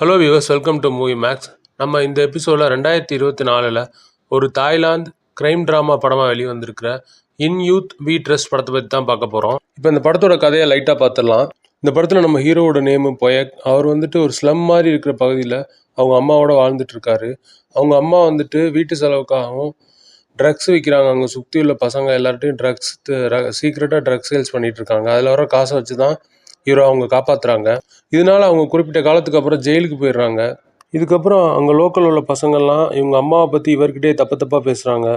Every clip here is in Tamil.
Hello viewers, welcome to Movie Max. நம்ம இந்த எபிசோடில் 2024 ஒரு தாய்லாந்து கிரைம் ட்ராமா படமாக வெளியே வந்திருக்கிற இன் யூத் வி ட்ரஸ்ட் படத்தை பற்றி தான் பார்க்க போகிறோம். இப்போ இந்த படத்தோட கதையை லைட்டாக பார்த்துடலாம். இந்த படத்தில் நம்ம ஹீரோவோட நேமு பொயக். அவர் ஒரு ஸ்லம் மாதிரி இருக்கிற பகுதியில் அவங்க அம்மாவோட வாழ்ந்துட்டு இருக்காரு. அவங்க அம்மா வீட்டு செலவுக்காகவும் ட்ரக்ஸ் விற்கிறாங்க. அங்கே சுற்றி உள்ள பசங்க எல்லார்ட்டையும் சீக்ரெட்டாக ட்ரக்ஸ் சேல்ஸ் பண்ணிட்டு இருக்காங்க. அதில் வர காசை வச்சு தான் ஹீரோ அவங்க காப்பாற்றுறாங்க. இதனால அவங்க குறிப்பிட்ட காலத்துக்கு அப்புறம் ஜெயிலுக்கு போயிடுறாங்க. இதுக்கப்புறம் அங்கே லோக்கல் உள்ள பசங்கள்லாம் இவங்க அம்மாவை பற்றி இவர்கிட்டே தப்பாக பேசுகிறாங்க.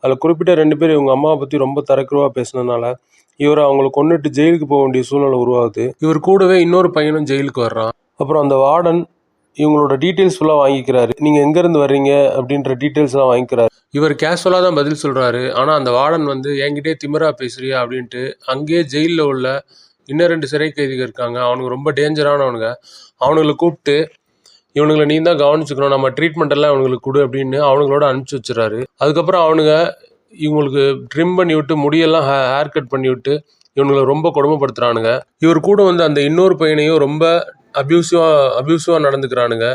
அதில் குறிப்பிட்ட 2 பேர் இவங்க அம்மாவை பற்றி ரொம்ப தரக்குறவாக பேசுனதுனால இவர் அவங்கள கொண்டுட்டு ஜெயிலுக்கு போக வேண்டிய சூழ்நிலை உருவாகுது. இவர் கூடவே இன்னொரு பையனும் ஜெயிலுக்கு வர்றான். அப்புறம் அந்த வார்டன் இவங்களோட டீட்டெயில்ஸ் ஃபுல்லாக வாங்கிக்கிறாரு. நீங்கள் எங்கேருந்து வர்றீங்க அப்படின்ற டீட்டெயில்ஸ்லாம் வாங்கிக்கிறாரு. இவர் கேஷுவலாக தான் பதில் சொல்கிறாரு. ஆனால் அந்த வார்டன் என்கிட்டே திமிரா பேசுறியா அப்படின்ட்டு அங்கேயே ஜெயிலில் உள்ள இன்னும் 2 சிறை கைதிகள் இருக்காங்க. அவனுக்கு ரொம்ப டேஞ்சரானவனுங்க. அவனுங்களை கூப்பிட்டு இவனுங்களை நீ தான் கவனிச்சுக்கணும், நம்ம ட்ரீட்மெண்ட் எல்லாம் இவனுங்களுக்கு கொடு அப்படின்னு அவனுங்களோட அனுப்பிச்சி வச்சுறாரு. அதுக்கப்புறம் இவங்களுக்கு ட்ரிம் பண்ணி விட்டு முடியெல்லாம் ஹேர் கட் பண்ணி விட்டு இவனுங்களை ரொம்ப கொடுமைப்படுத்துறானுங்க. இவர் கூட அந்த இன்னொரு பையனையும் ரொம்ப அபியூசிவா நடந்துக்கிறானுங்க.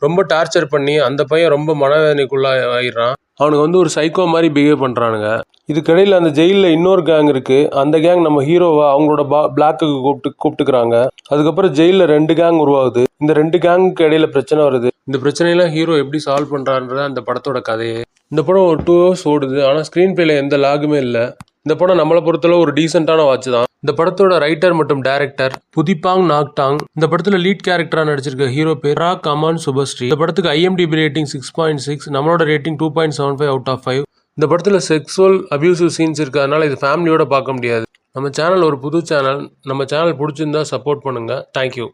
ரொம்ப டார்ச்சர் பண்ணி அந்த பையன் ரொம்ப மனவேதனைக்குள்ளாயிடுறான். அவனுக்கு ஒரு சைக்கோ மாதிரி பிஹேவ் பண்றானுங்க. இதுக்கிடையில் அந்த ஜெயிலில் இன்னொரு கேங் இருக்கு. அந்த கேங் நம்ம ஹீரோவை அவங்களோட பிளாக்குக்கு கூப்பிட்டுக்கிறாங்க. அதுக்கப்புறம் ஜெயிலில் 2 கேங் உருவாகுது. இந்த 2 கேங்குக்கு இடையில பிரச்சனை வருது. இந்த பிரச்சனையெல்லாம் ஹீரோ எப்படி சால்வ் பண்றான்றத அந்த படத்தோட கதையே. இந்த படம் ஒரு 2 hours ஓடுது. ஆனால் ஸ்க்ரீன் பிளேல எந்த லாகுமே இல்லை. இந்த படம் நம்மளை பொறுத்தளவு ஒரு டீசென்டான வாட்ச் தான். இந்த படத்தோட ரைட்டர் மற்றும் டைரக்டர் புதிபாங் நாக்டாங். இந்த படத்துல லீட் கேரக்டரா நடிச்சிருக்க ஹீரோ பேர் ராக் அமான் சுபஸ்ரீ. இந்த படத்துக்கு IMDb ரேட்டிங் 6.6, நம்மளோட ரேட்டிங் 2.75 out of 5. இந்த படத்துல செக்ஸுவல் அபியூசிவ் சீன்ஸ் இருக்கிறதுனால இது ஃபேமிலியோட பார்க்க முடியாது. நம்ம சேனல் ஒரு புது சேனல். நம்ம சேனல் பிடிச்சிருந்தா சப்போர்ட் பண்ணுங்க. தேங்க்யூ.